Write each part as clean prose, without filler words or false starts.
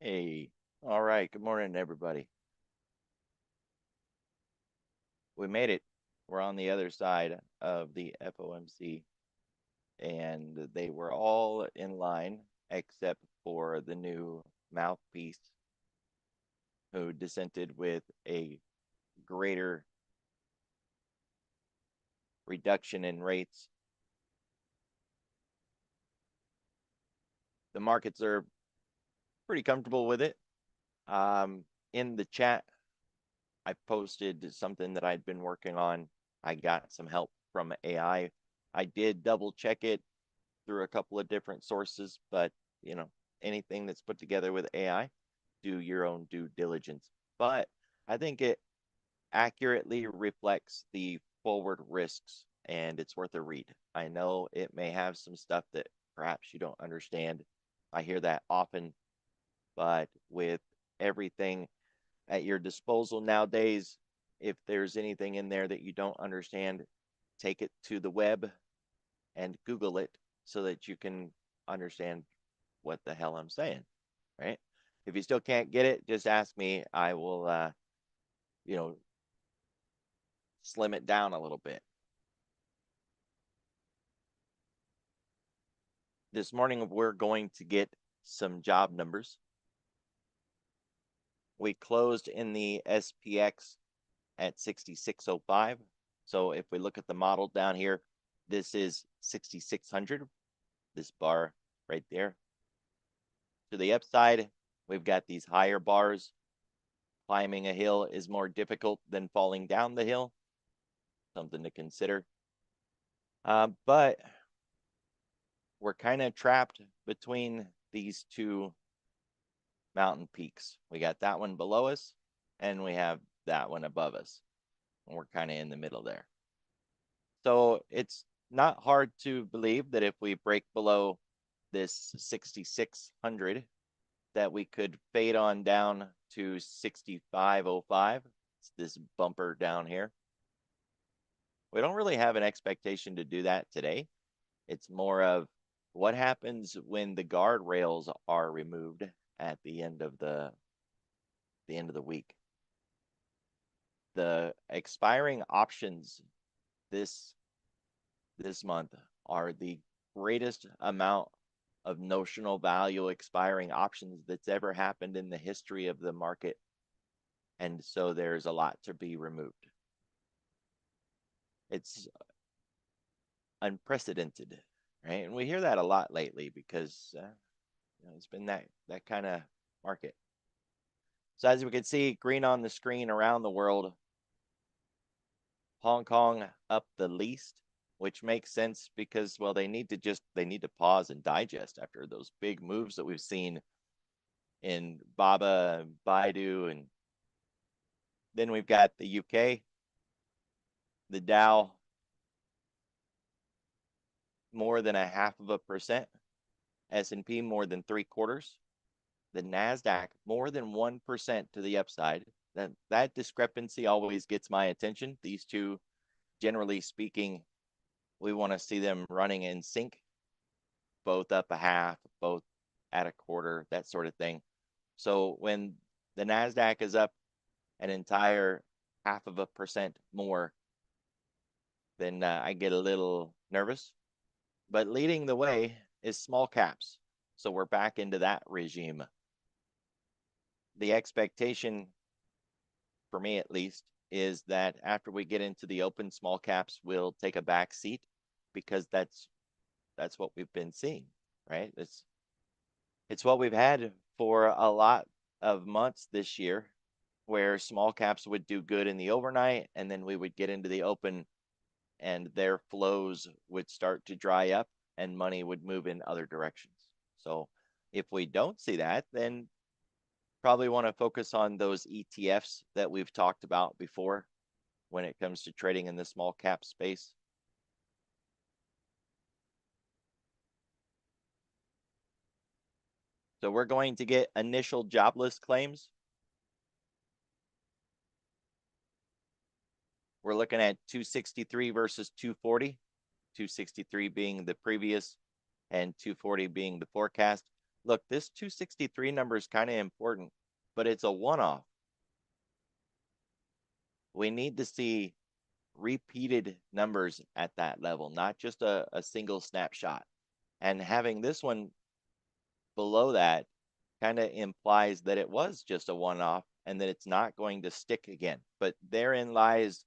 Hey, all right. Good morning, everybody. We made it. We're on the other side of the FOMC, and they were all in line except for the new mouthpiece who dissented with a greater reduction in rates. The markets are pretty comfortable with it. In the chat, I posted something that I'd been working on. I got some help from AI. I did double check it through a couple of different sources, but anything that's put together with AI, do your own due diligence. But I think it accurately reflects the forward risks, and it's worth a read. I know it may have some stuff that perhaps you don't understand. I hear that often, but with everything at your disposal nowadays, if there's anything in there that you don't understand, take it to the web and Google it so that you can understand what the hell I'm saying, right? If you still can't get it, just ask me. I will, slim it down a little bit. This morning, we're going to get some job numbers. We closed in the SPX at 6605. So if we look at the model down here, this is 6600, this bar right there. To the upside, we've got these higher bars. Climbing a hill is more difficult than falling down the hill. Something to consider. But we're kind of trapped between these two mountain peaks. We got that one below us, and we have that one above us. And we're kind of in the middle there. So it's not hard to believe that if we break below this 6600, that we could fade on down to 6505. It's this bumper down here. We don't really have an expectation to do that today. It's more of what happens when the guardrails are removed at the end of the week. The expiring options this month are the greatest amount of notional value expiring options that's ever happened in the history of the market. And so there's a lot to be removed. It's unprecedented, right? And we hear that a lot lately because it's been that kind of market. So as we can see, green on the screen around the world, Hong Kong up the least, which makes sense because, well, they need to pause and digest after those big moves that we've seen in Baba and Baidu. And then we've got the UK, the Dow more than 0.5%, S&P more than 0.75%, the NASDAQ more than 1% to the upside. That discrepancy always gets my attention. These two, generally speaking, we want to see them running in sync, both up 0.5%, both at 0.25%, that sort of thing. So when the NASDAQ is up an entire 0.5% more, then I get a little nervous. But leading the way is small caps. So we're back into that regime. The expectation, for me at least, is that after we get into the open, small caps will take a back seat because that's what we've been seeing, right? It's what we've had for a lot of months this year, where small caps would do good in the overnight, and then we would get into the open and their flows would start to dry up and money would move in other directions. So if we don't see that, then probably want to focus on those ETFs that we've talked about before when it comes to trading in the small cap space. So we're going to get initial jobless claims. We're looking at 263 versus 240, 263 being the previous and 240 being the forecast. Look, this 263 number is kind of important, but it's a one-off. We need to see repeated numbers at that level, not just a single snapshot. And having this one below that kind of implies that it was just a one-off and that it's not going to stick again. But therein lies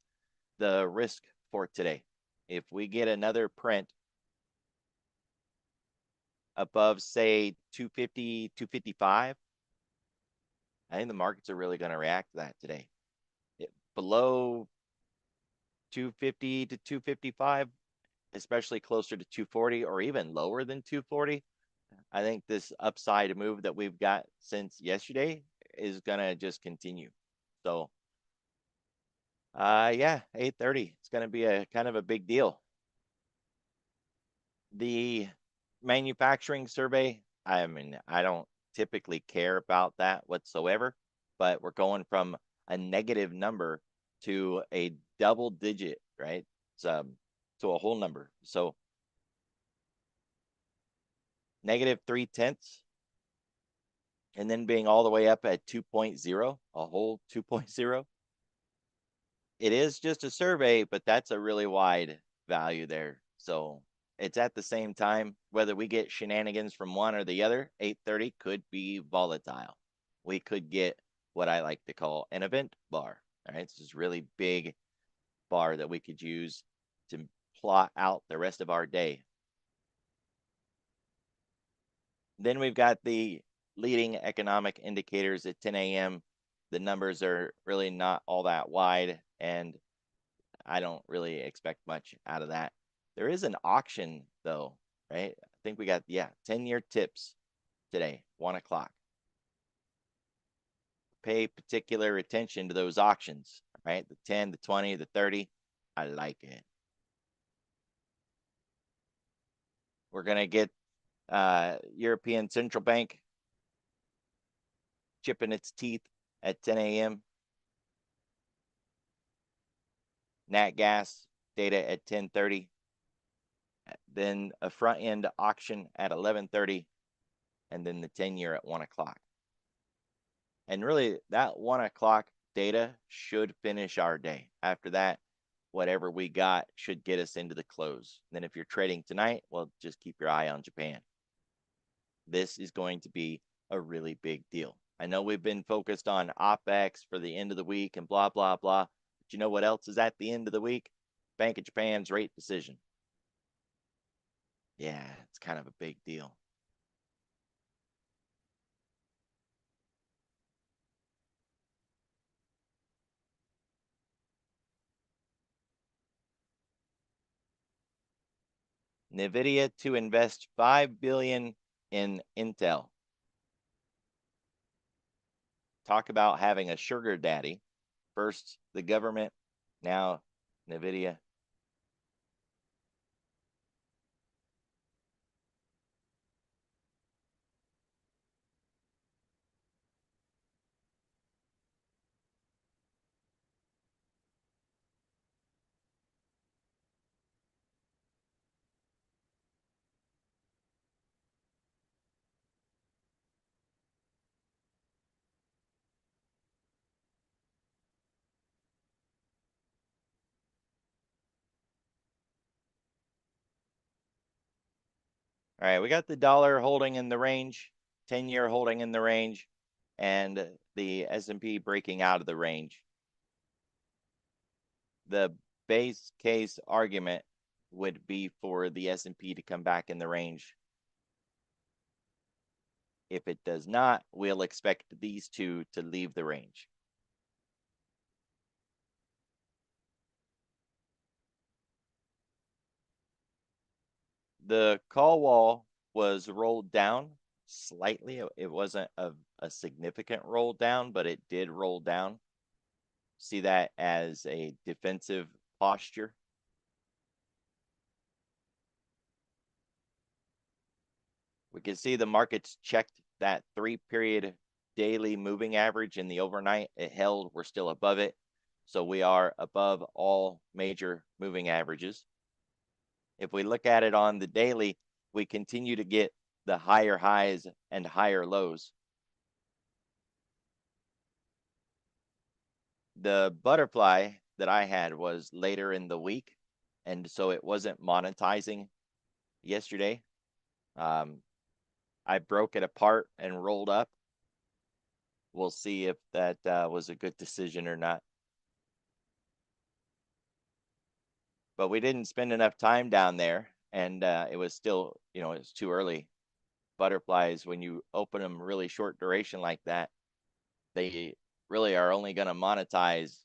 the risk for today. If we get another print above, say, 250, 255, I think the markets are really going to react to that today. Below 250 to 255, especially closer to 240 or even lower than 240, I think this upside move that we've got since yesterday is going to just continue. So, yeah, 8:30. It's going to be a kind of a big deal. The manufacturing survey, I mean, I don't typically care about that whatsoever, but we're going from a negative number to a double digit, right? To a whole number. So negative 0.3, and then being all the way up at 2.0, a whole 2.0. It is just a survey, but that's a really wide value there. So it's at the same time, whether we get shenanigans from one or the other, 8:30 could be volatile. We could get what I like to call an event bar. All right, this is really big bar that we could use to plot out the rest of our day. Then we've got the leading economic indicators at 10 a.m. The numbers are really not all that wide, and I don't really expect much out of that. There is an auction, though, right? I think we got, 10-year tips today, 1 o'clock. Pay particular attention to those auctions, right? The 10, the 20, the 30. I like it. We're going to get European Central Bank chipping its teeth at 10 a.m. Nat gas data at 10:30. Then a front end auction at 11:30, and then the 10-year at 1 o'clock. And really, that 1 o'clock data should finish our day. After that, whatever we got should get us into the close. Then if you're trading tonight, well, just keep your eye on Japan. This is going to be a really big deal. I know we've been focused on OPEX for the end of the week and blah, blah, blah. But you know what else is at the end of the week? Bank of Japan's rate decision. Yeah, it's kind of a big deal. NVIDIA to invest $5 billion in Intel. Talk about having a sugar daddy. First the government, now NVIDIA. All right, we got the dollar holding in the range, 10-year holding in the range, and the S&P breaking out of the range. The base case argument would be for the S&P to come back in the range. If it does not, we'll expect these two to leave the range. The call wall was rolled down slightly. It wasn't a significant roll down, but it did roll down. See that as a defensive posture. We can see the markets checked that 3-period daily moving average in the overnight. It held. We're still above it. So we are above all major moving averages. If we look at it on the daily, we continue to get the higher highs and higher lows. The butterfly that I had was later in the week, and so it wasn't monetizing yesterday. I broke it apart and rolled up. We'll see if that was a good decision or not. But we didn't spend enough time down there, and it was still, it's too early. Butterflies, when you open them really short duration like that, they really are only going to monetize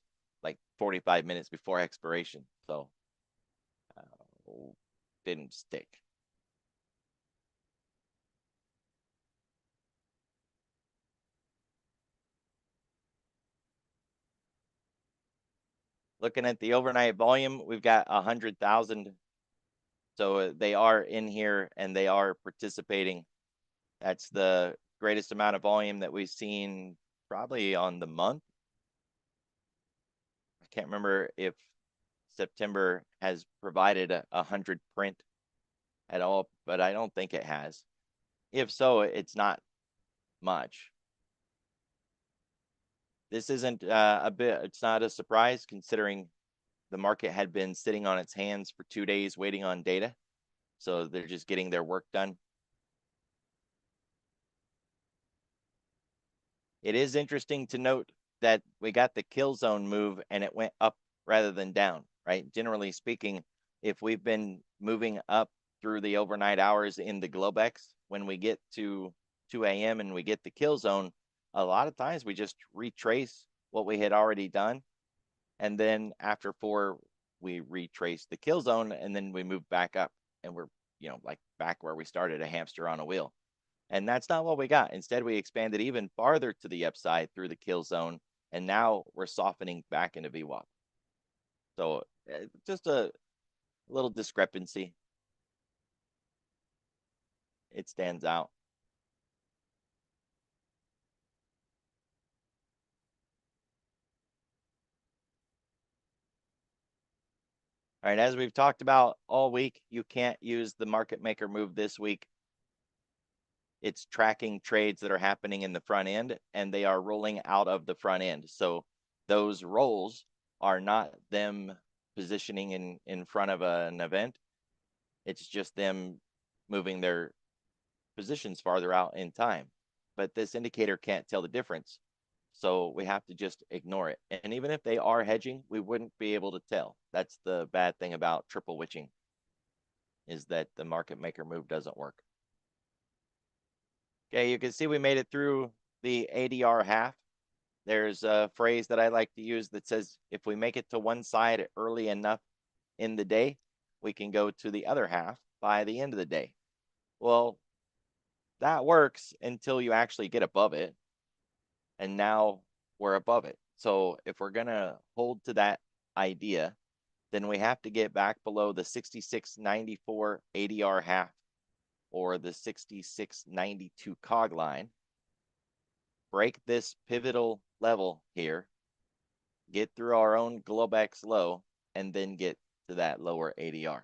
like 45 minutes before expiration. So didn't stick. Looking at the overnight volume, we've got 100,000. So they are in here and they are participating. That's the greatest amount of volume that we've seen probably on the month. I can't remember if September has provided a 100 print at all, but I don't think it has. If so, it's not much. This isn't it's not a surprise considering the market had been sitting on its hands for 2 days waiting on data. So they're just getting their work done. It is interesting to note that we got the kill zone move and it went up rather than down, right? Generally speaking, if we've been moving up through the overnight hours in the Globex, when we get to 2 a.m. and we get the kill zone, a lot of times we just retrace what we had already done. And then after 4, we retrace the kill zone and then we move back up and we're, like back where we started, a hamster on a wheel. And that's not what we got. Instead, we expanded even farther to the upside through the kill zone. And now we're softening back into VWAP. So just a little discrepancy. It stands out. All right, as we've talked about all week, you can't use the market maker move this week. It's tracking trades that are happening in the front end and they are rolling out of the front end. So those rolls are not them positioning in front of an event. It's just them moving their positions farther out in time. But this indicator can't tell the difference. So we have to just ignore it. And even if they are hedging, we wouldn't be able to tell. That's the bad thing about triple witching, is that the market maker move doesn't work. Okay, you can see we made it through the ADR half. There's a phrase that I like to use that says, if we make it to one side early enough in the day, we can go to the other half by the end of the day. Well, that works until you actually get above it. And now we're above it. So if we're going to hold to that idea, then we have to get back below the 66.94 ADR half or the 66.92 cog line, break this pivotal level here, get through our own Globex low, and then get to that lower ADR.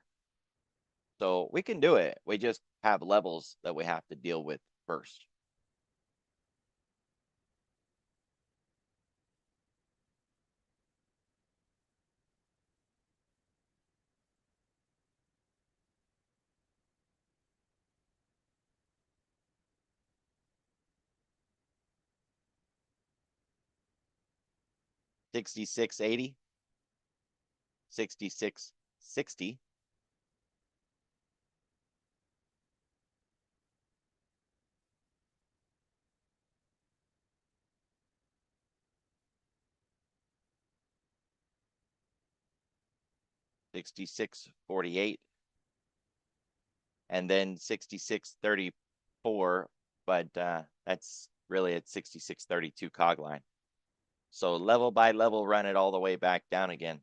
So we can do it. We just have levels that we have to deal with first. $66.80, $66.60, $66.48, and then $66.34, but that's really at $66.32 cog line. So level by level, run it all the way back down again. Of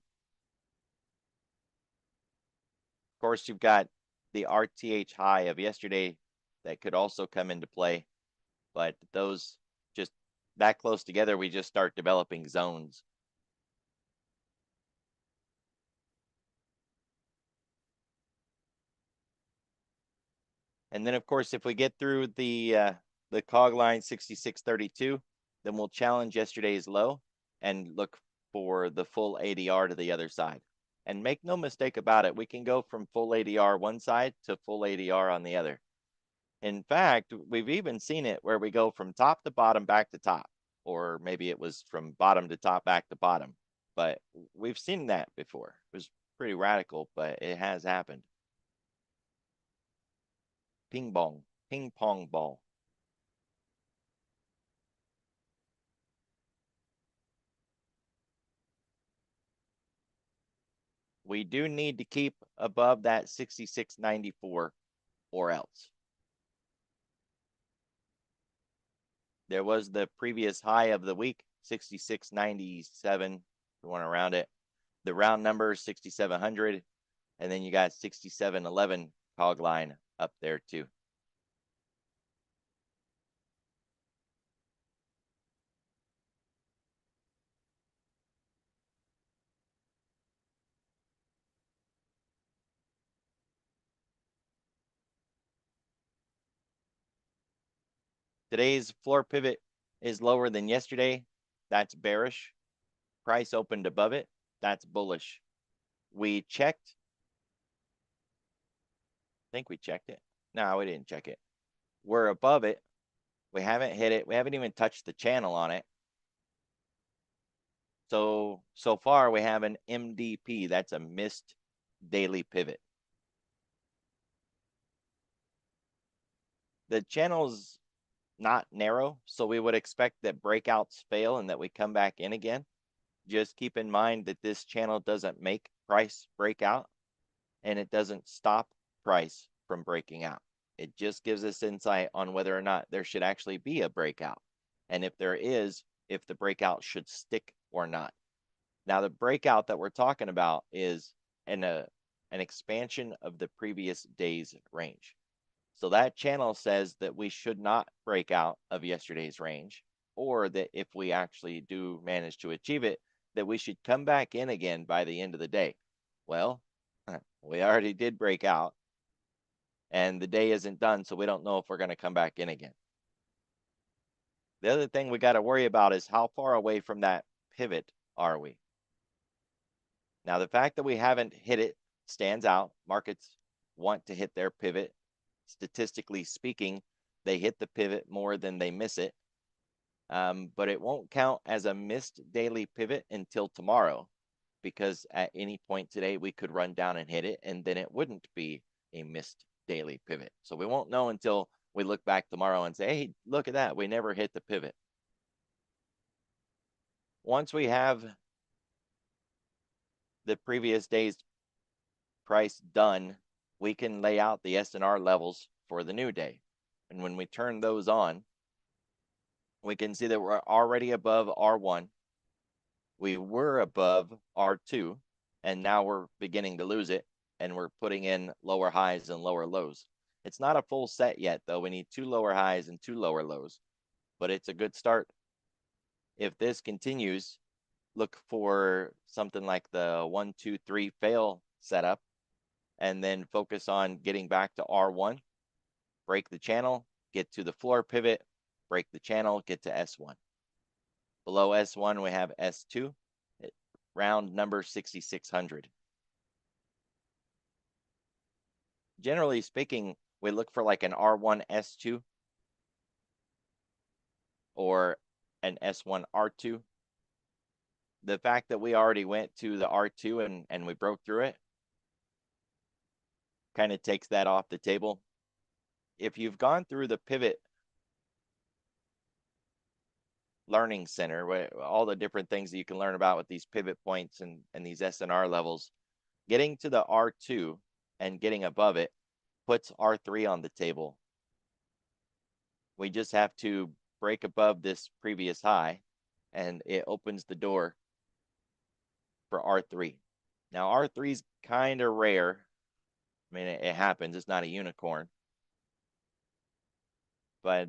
course, you've got the RTH high of yesterday that could also come into play, but those just that close together, we just start developing zones. And then of course, if we get through the cog line 6632, then we'll challenge yesterday's low and look for the full ADR to the other side. And make no mistake about it, we can go from full ADR one side to full ADR on the other. In fact, we've even seen it where we go from top to bottom back to top, or maybe it was from bottom to top back to bottom. But we've seen that before. It was pretty radical, but it has happened. Ping pong ball. We do need to keep above that 66.94 or else. There was the previous high of the week, 66.97, if you want to round it. The round number is 6,700, and then you got 67.11 cog line up there too. Today's floor pivot is lower than yesterday. That's bearish. Price opened above it. That's bullish. We checked. I think we checked it. No, we didn't check it. We're above it. We haven't hit it. We haven't even touched the channel on it. So far we have an MDP. That's a missed daily pivot. The channel's not narrow, so we would expect that breakouts fail and that we come back in again. Just keep in mind that this channel doesn't make price breakout, and it doesn't stop price from breaking out. It just gives us insight on whether or not there should actually be a breakout. And if there is, if the breakout should stick or not. Now, the breakout that we're talking about is an expansion of the previous day's range. So that channel says that we should not break out of yesterday's range, or that if we actually do manage to achieve it, that we should come back in again by the end of the day. Well, we already did break out, and the day isn't done, so we don't know if we're going to come back in again. The other thing we got to worry about is how far away from that pivot are we? Now, the fact that we haven't hit it stands out. Markets want to hit their pivot. Statistically speaking, they hit the pivot more than they miss it. But it won't count as a missed daily pivot until tomorrow, because at any point today, we could run down and hit it, and then it wouldn't be a missed daily pivot. So we won't know until we look back tomorrow and say, hey, look at that. We never hit the pivot. Once we have the previous day's price done, we can lay out the S&R levels for the new day. And when we turn those on, we can see that we're already above R1. We were above R2, and now we're beginning to lose it, and we're putting in lower highs and lower lows. It's not a full set yet, though. We need 2 lower highs and 2 lower lows, but it's a good start. If this continues, look for something like the 1, 2, 3 fail setup, and then focus on getting back to R1, break the channel, get to the floor pivot, break the channel, get to S1. Below S1, we have S2, round number 6,600. Generally speaking, we look for like an R1 S2 or an S1 R2. The fact that we already went to the R2 and we broke through it kind of takes that off the table. If you've gone through the pivot learning center, where all the different things that you can learn about with these pivot points and these S&R levels, getting to the R2 and getting above it puts R3 on the table. We just have to break above this previous high, and it opens the door for R3. Now, R3 is kind of rare. I mean, it happens. It's not a unicorn. But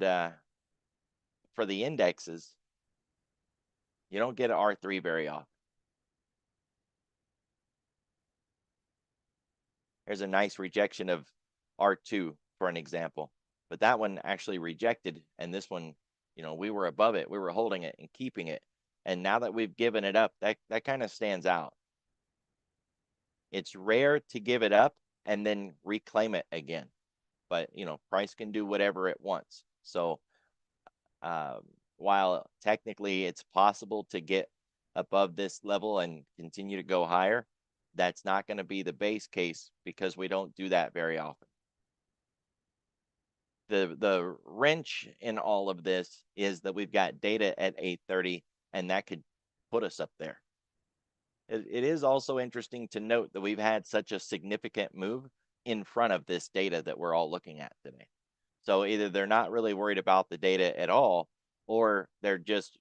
for the indexes, you don't get an R3 very often. There's a nice rejection of R2 for an example, but that one actually rejected, and this one, we were above it, we were holding it and keeping it, and now that we've given it up, that kind of stands out. It's rare to give it up and then reclaim it again, but price can do whatever it wants. So while technically it's possible to get above this level and continue to go higher, that's not going to be the base case because we don't do that very often. The wrench in all of this is that we've got data at 8:30, and that could put us up there. It is also interesting to note that we've had such a significant move in front of this data that we're all looking at today. So either they're not really worried about the data at all, or they're just,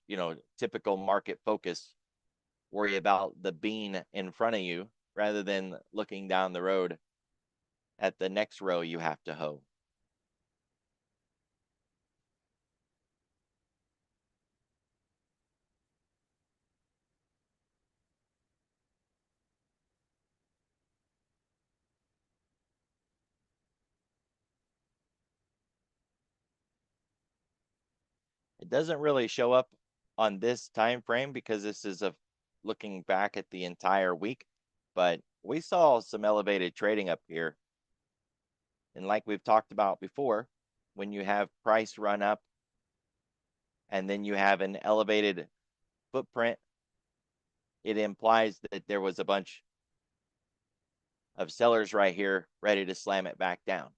typical market focus, worry about the bean in front of you rather than looking down the road at the next row you have to hoe. It doesn't really show up on this time frame because this is looking back at the entire week, but we saw some elevated trading up here. And like we've talked about before, when you have price run up and then you have an elevated footprint, it implies that there was a bunch of sellers right here ready to slam it back down.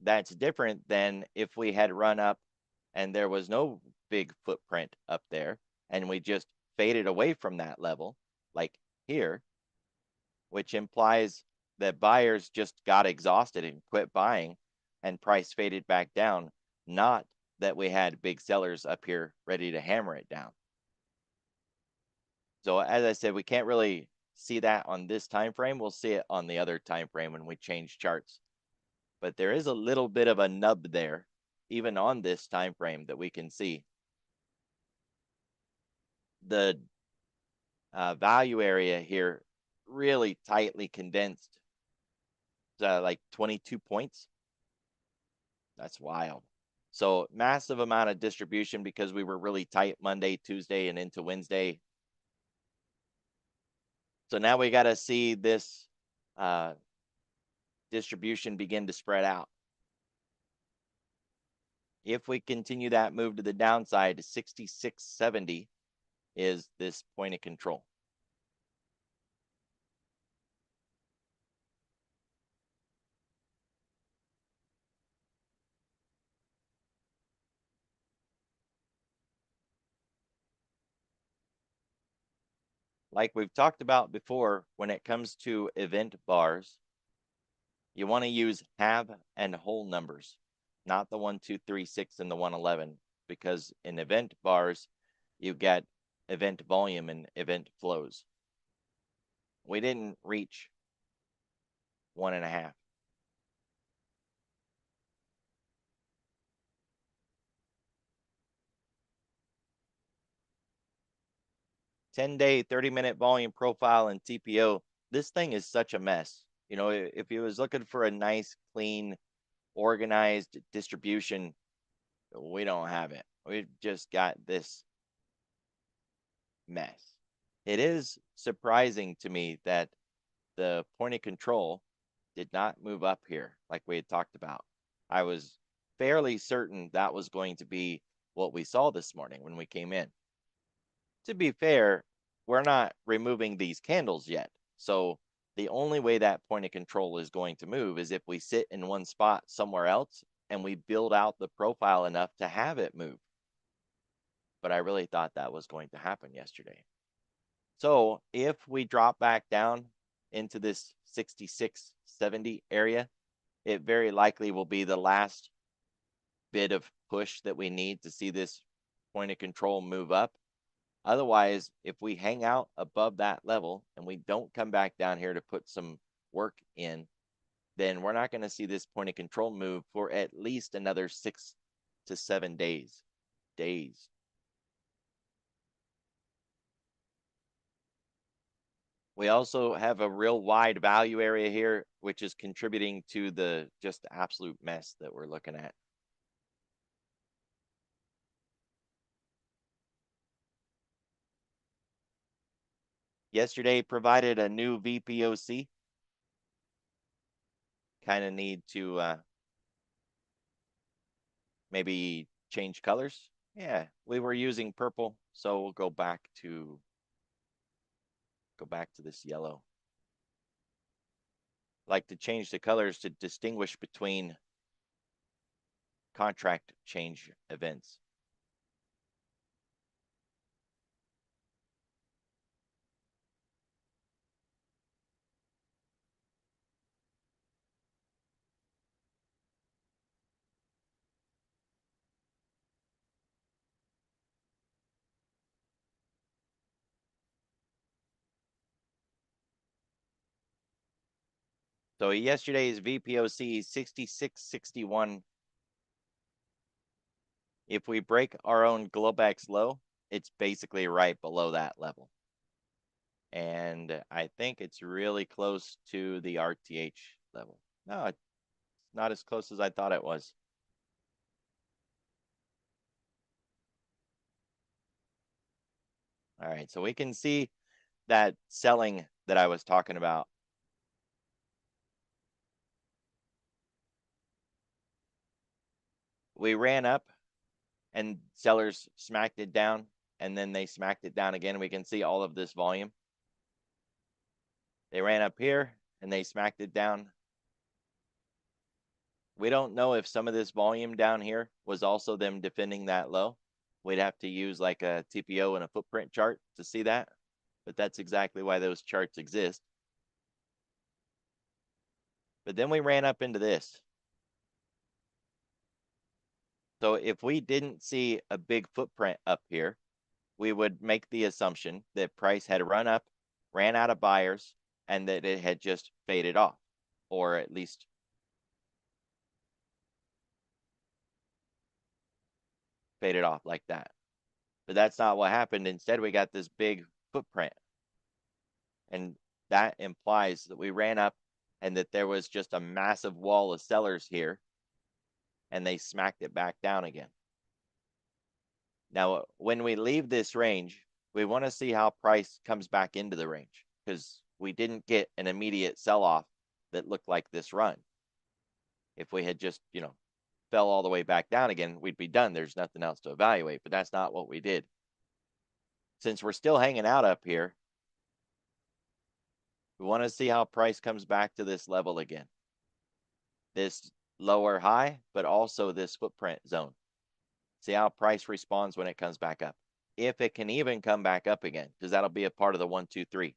That's different than if we had run up and there was no big footprint up there and we just faded away from that level, like here, which implies that buyers just got exhausted and quit buying and price faded back down, not that we had big sellers up here ready to hammer it down. So as I said, we can't really see that on this time frame. We'll see it on the other time frame when we change charts. But there is a little bit of a nub there, even on this time frame, that we can see. The value area here really tightly condensed, like 22 points. That's wild. So massive amount of distribution because we were really tight Monday, Tuesday, and into Wednesday. So now we got to see this distribution begin to spread out. If we continue that move to the downside, 66.70 is this point of control. Like we've talked about before, when it comes to event bars, you want to use have and whole numbers, not the 1, 2, 3, 6, and the 111, because in event bars, you get event volume and event flows. We didn't reach 1.5. 10-day, 30-minute volume profile and TPO. This thing is such a mess. If you was looking for a nice, clean, organized distribution, we don't have it. We've just got this mess. It is surprising to me that the point of control did not move up here like we had talked about. I was fairly certain that was going to be what we saw this morning when we came in. To be fair, we're not removing these candles yet. So the only way that point of control is going to move is if we sit in one spot somewhere else and we build out the profile enough to have it move. But I really thought that was going to happen yesterday. So if we drop back down into this 66.70 area, it very likely will be the last bit of push that we need to see this point of control move up. Otherwise, if we hang out above that level and we don't come back down here to put some work in, then we're not going to see this point of control move for at least another 6 to 7 days. We also have a real wide value area here, which is contributing to the just absolute mess that we're looking at. Yesterday provided a new VPOC. Kind of need to maybe change colors. Yeah, we were using purple, so we'll go back to this yellow. Like to change the colors to distinguish between contract change events. So yesterday's VPOC 6661. If we break our own Globex low, it's basically right below that level. And I think it's really close to the RTH level. No, it's not as close as I thought it was. All right, so we can see that selling that I was talking about. We ran up and sellers smacked it down, and then they smacked it down again. We can see all of this volume. They ran up here and they smacked it down. We don't know if some of this volume down here was also them defending that low. We'd have to use like a TPO and a footprint chart to see that, but that's exactly why those charts exist. But then we ran up into this. So if we didn't see a big footprint up here, we would make the assumption that price had run up, ran out of buyers, and that it had just faded off, or at least faded off like that. But that's not what happened. Instead, we got this big footprint. And that implies that we ran up and that there was just a massive wall of sellers here, and they smacked it back down again. Now, when we leave this range, we want to see how price comes back into the range, because we didn't get an immediate sell-off that looked like this run. If we had just, fell all the way back down again, we'd be done. There's nothing else to evaluate, but that's not what we did. Since we're still hanging out up here, we want to see how price comes back to this level again. This lower high, but also this footprint zone. See how price responds when it comes back up. If it can even come back up again, because that'll be a part of the 1, 2, 3.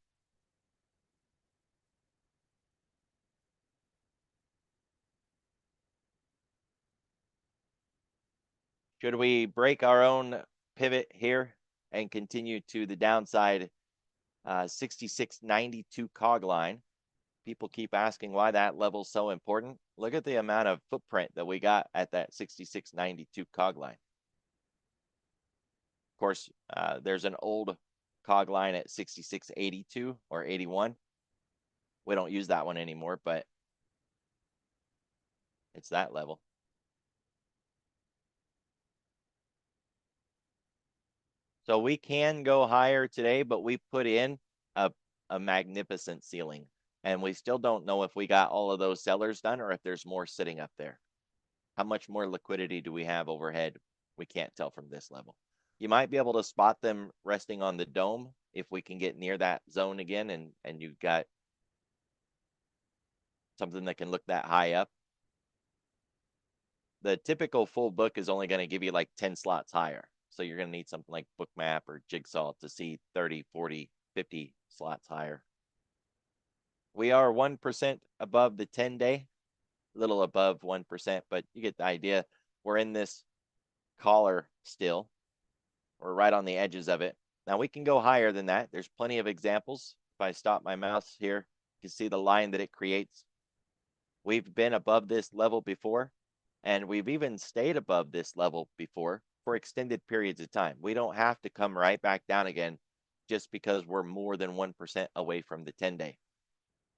Should we break our own pivot here and continue to the downside 6692 cog line? People keep asking why that level's so important. Look at the amount of footprint that we got at that 6692 cog line. Of course, there's an old cog line at 6682 or 81. We don't use that one anymore, but it's that level. So we can go higher today, but we put in a magnificent ceiling. And we still don't know if we got all of those sellers done or if there's more sitting up there. How much more liquidity do we have overhead? We can't tell from this level. You might be able to spot them resting on the dome if we can get near that zone again and you've got something that can look that high up. The typical full book is only going to give you like 10 slots higher. So you're going to need something like Bookmap or Jigsaw to see 30, 40, 50 slots higher. We are 1% above the 10-day, a little above 1%, but you get the idea. We're in this collar still. We're right on the edges of it. Now we can go higher than that. There's plenty of examples. If I stop my mouse here, you can see the line that it creates. We've been above this level before, and we've even stayed above this level before for extended periods of time. We don't have to come right back down again just because we're more than 1% away from the 10-day.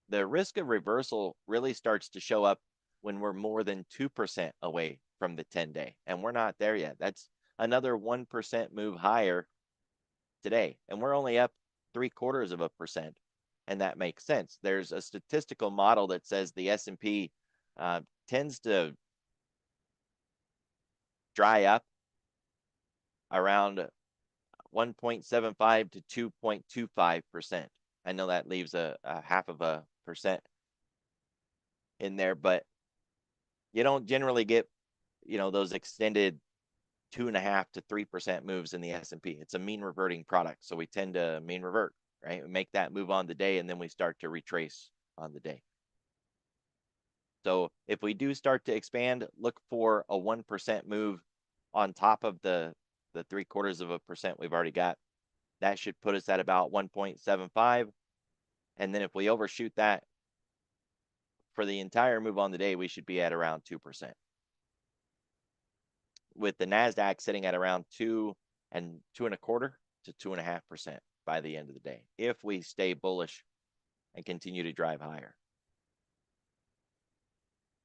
The risk of reversal really starts to show up when we're more than 2% away from the 10-day, and we're not there yet. That's another 1% move higher today, and we're only up 0.75%, and that makes sense. There's a statistical model that says the S&P tends to dry up around 1.75 to 2.25%. I know that leaves a 0.5% in there, but you don't generally get, those extended 2.5 to 3% moves in the S&P. It's a mean reverting product, so we tend to mean revert, right? We make that move on the day, and then we start to retrace on the day. So if we do start to expand, look for a 1% move on top of the 0.75% we've already got. That should put us at about 1.75. And then if we overshoot that for the entire move on the day, we should be at around 2%. With the NASDAQ sitting at around 2.25 to 2.5% by the end of the day, if we stay bullish and continue to drive higher.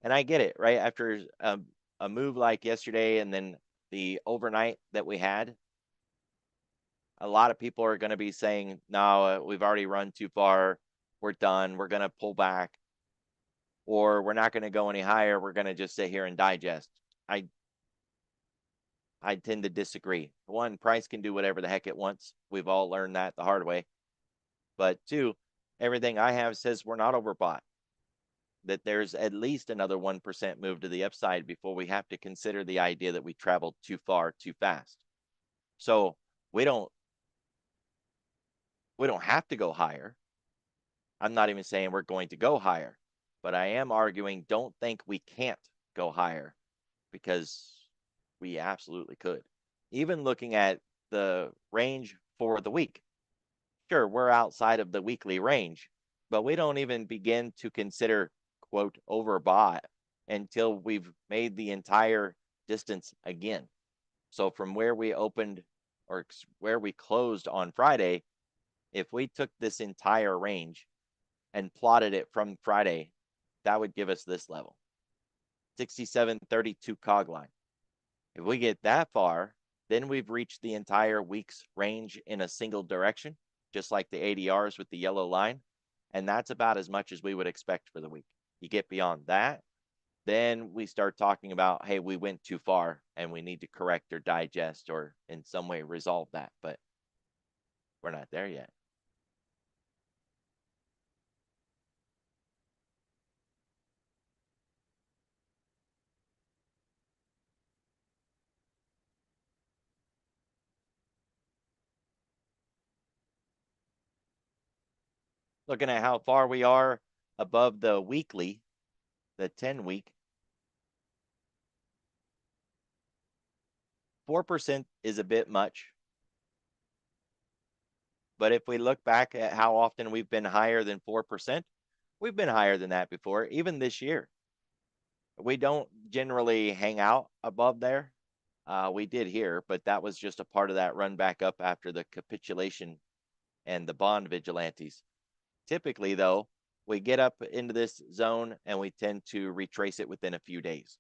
And I get it, right? After a move like yesterday and then the overnight that we had, a lot of people are going to be saying, no, we've already run too far. We're done. We're going to pull back. Or we're not going to go any higher. We're going to just sit here and digest. I tend to disagree. One, price can do whatever the heck it wants. We've all learned that the hard way. But two, everything I have says we're not overbought. That there's at least another 1% move to the upside before we have to consider the idea that we traveled too far, too fast. So we don't have to go higher. I'm not even saying we're going to go higher, but I am arguing don't think we can't go higher, because we absolutely could. Even looking at the range for the week. Sure, we're outside of the weekly range, but we don't even begin to consider, quote, overbought until we've made the entire distance again. So from where we opened or where we closed on Friday, if we took this entire range and plotted it from Friday, that would give us this level, 67.32 cog line. If we get that far, then we've reached the entire week's range in a single direction, just like the ADRs with the yellow line. And that's about as much as we would expect for the week. You get beyond that, then we start talking about, hey, we went too far and we need to correct or digest or in some way resolve that. But we're not there yet. Looking at how far we are above the weekly, the 10-week, 4% is a bit much. But if we look back at how often we've been higher than 4%, we've been higher than that before, even this year. We don't generally hang out above there. We did here, but that was just a part of that run back up after the capitulation and the bond vigilantes. Typically, though, we get up into this zone and we tend to retrace it within a few days.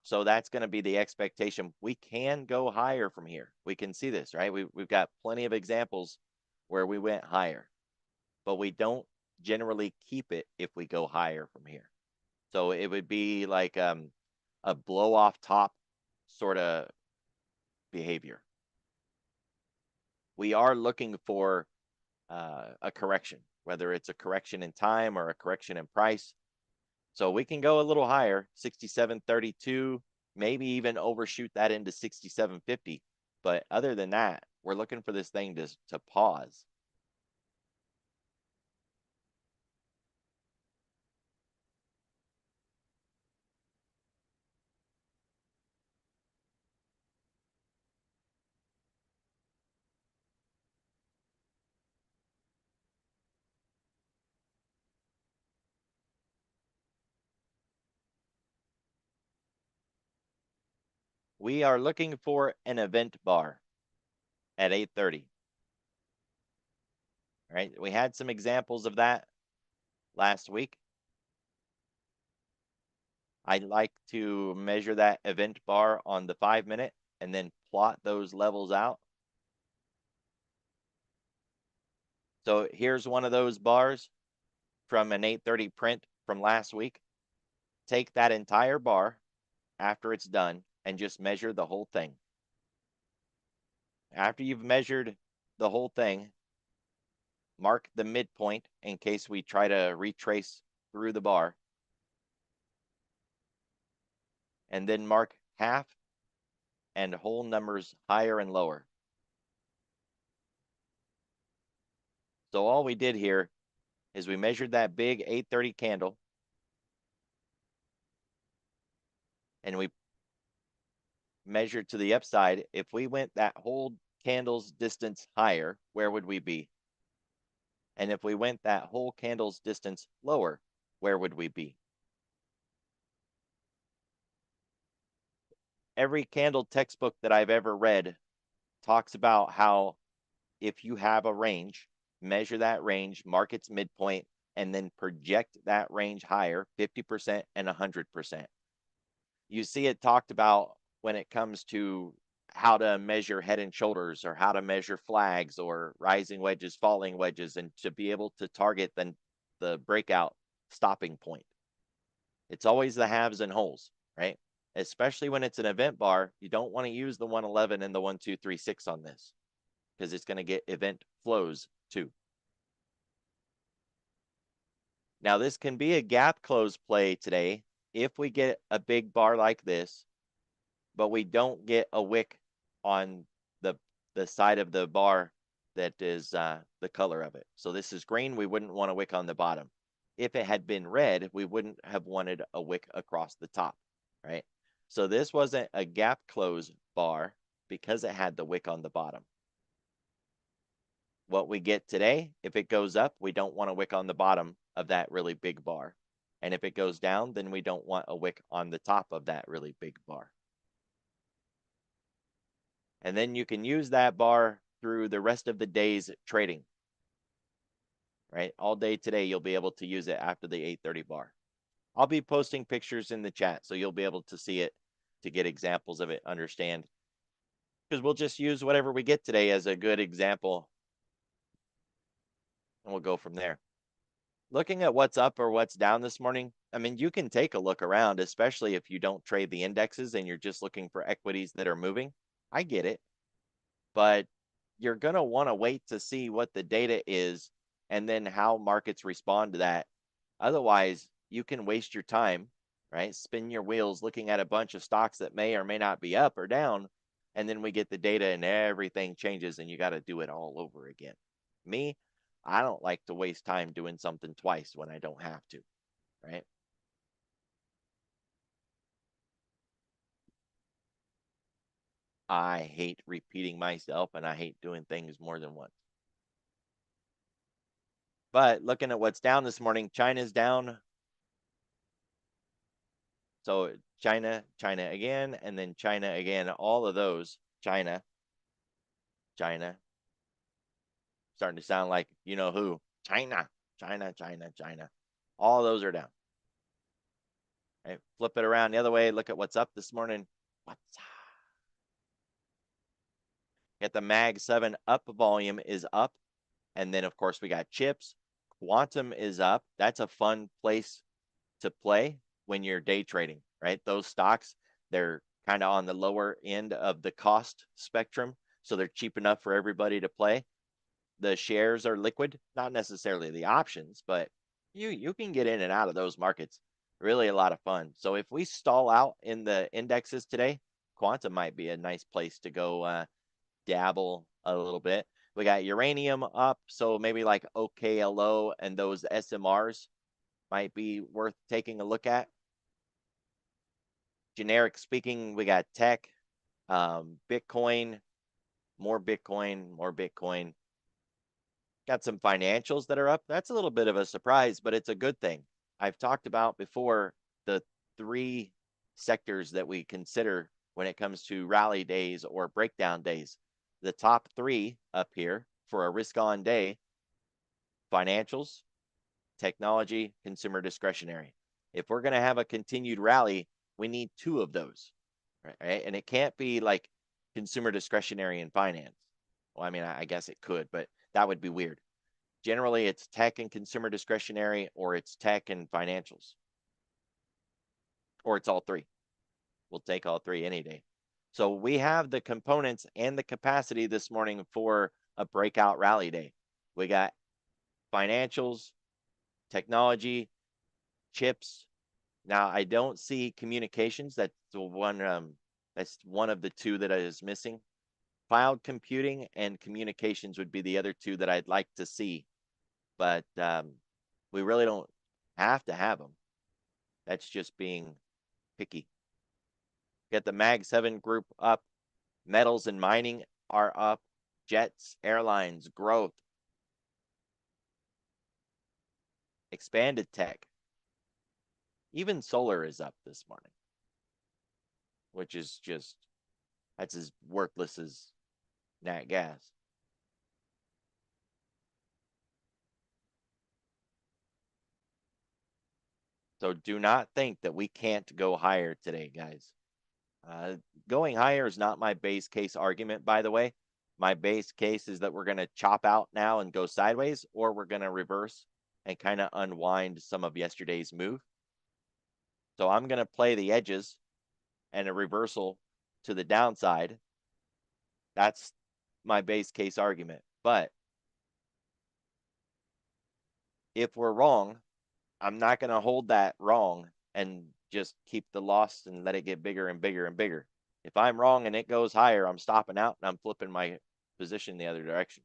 So that's going to be the expectation. We can go higher from here. We can see this, right? We've got plenty of examples where we went higher, but we don't generally keep it if we go higher from here. So it would be like a blow off top sort of behavior. We are looking for a correction, whether it's a correction in time or a correction in price. So we can go a little higher, 67.32, maybe even overshoot that into 67.50. But other than that, we're looking for this thing to pause. We are looking for an event bar at 8:30. right? We had some examples of that last week. I like to measure that event bar on the 5-minute and then plot those levels out. So here's one of those bars from an 8:30 print from last week. Take that entire bar after it's done and just measure the whole thing. After you've measured the whole thing, mark the midpoint in case we try to retrace through the bar. And then mark half and whole numbers higher and lower. So all we did here is we measured that big 8:30 candle and we measured to the upside. If we went that whole candle's distance higher, where would we be? And if we went that whole candle's distance lower, where would we be? Every candle textbook that I've ever read talks about how if you have a range, measure that range, mark its midpoint, and then project that range higher, 50% and 100%. You see it talked about when it comes to how to measure head and shoulders or how to measure flags or rising wedges, falling wedges, and to be able to target the breakout stopping point. It's always the halves and wholes, right? Especially when it's an event bar, you don't want to use the 111 and the 1236 on this because it's going to get event flows too. Now, this can be a gap close play today if we get a big bar like this, but we don't get a wick on the side of the bar that is the color of it. So this is green, we wouldn't want a wick on the bottom. If it had been red, we wouldn't have wanted a wick across the top, right? So this wasn't a gap close bar because it had the wick on the bottom. What we get today, if it goes up, we don't want a wick on the bottom of that really big bar. And if it goes down, then we don't want a wick on the top of that really big bar. And then you can use that bar through the rest of the day's trading, right? All day today, you'll be able to use it after the 8:30 bar. I'll be posting pictures in the chat, so you'll be able to see it to get examples of it, understand. Because we'll just use whatever we get today as a good example, and we'll go from there. Looking at what's up or what's down this morning, I mean, you can take a look around, especially if you don't trade the indexes and you're just looking for equities that are moving. I get it. But you're going to want to wait to see what the data is and then how markets respond to that. Otherwise, you can waste your time, right? Spin your wheels looking at a bunch of stocks that may or may not be up or down. And then we get the data and everything changes and you got to do it all over again. Me, I don't like to waste time doing something twice when I don't have to, right? I hate repeating myself and I hate doing things more than once. But looking at what's down this morning, China's down. So China, China again, and then China again. All of those, China, China, starting to sound like you know who. China, China, China, China. All those are down. Right? Flip it around the other way. Look at what's up this morning. What's up? Get the Mag 7 up volume is up. And then, of course, we got chips. Quantum is up. That's a fun place to play when you're day trading, right? Those stocks, they're kind of on the lower end of the cost spectrum. So they're cheap enough for everybody to play. The shares are liquid, not necessarily the options, but you can get in and out of those markets. Really a lot of fun. So if we stall out in the indexes today, Quantum might be a nice place to go dabble a little bit. We got uranium up, so maybe like OKLO and those SMRs might be worth taking a look at. Generic speaking, we got tech, Bitcoin, more Bitcoin, more Bitcoin. Got some financials that are up. That's a little bit of a surprise, but it's a good thing. I've talked about before the 3 sectors that we consider when it comes to rally days or breakdown days. The top 3 up here for a risk on day financials, technology, consumer discretionary. If we're going to have a continued rally, we need two of those, right? And it can't be like consumer discretionary and finance. Well, I mean, I guess it could, but that would be weird. Generally, it's tech and consumer discretionary, or it's tech and financials, or it's all three. We'll take all three any day. So we have the components and the capacity this morning for a breakout rally day. We got financials, technology, chips. Now I don't see communications. That's the one. That's one of the two that is missing. Cloud computing and communications would be the other two that I'd like to see, but we really don't have to have them. That's just being picky. Get the Mag 7 group up. Metals and mining are up. Jets, airlines, growth. Expanded tech. Even solar is up this morning, which is just, that's as worthless as nat gas. So do not think that we can't go higher today, guys. Going higher is not my base case argument, by the way. My base case is that we're going to chop out now and go sideways, or we're going to reverse and kind of unwind some of yesterday's move. So I'm going to play the edges and a reversal to the downside. That's my base case argument. But if we're wrong, I'm not going to hold that wrong and just keep the loss and let it get bigger and bigger and bigger. If I'm wrong and it goes higher, I'm stopping out and I'm flipping my position the other direction.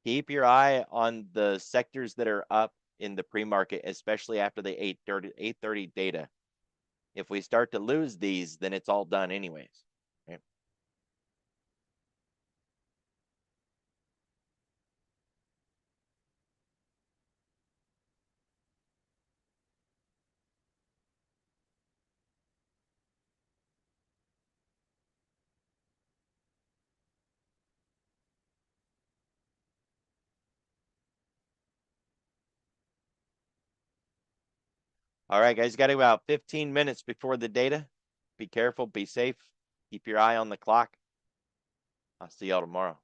Keep your eye on the sectors that are up in the pre-market, especially after the 8:30 data. If we start to lose these, then it's all done anyways. Right? All right, guys, got about 15 minutes before the data. Be careful, be safe, keep your eye on the clock. I'll see y'all tomorrow.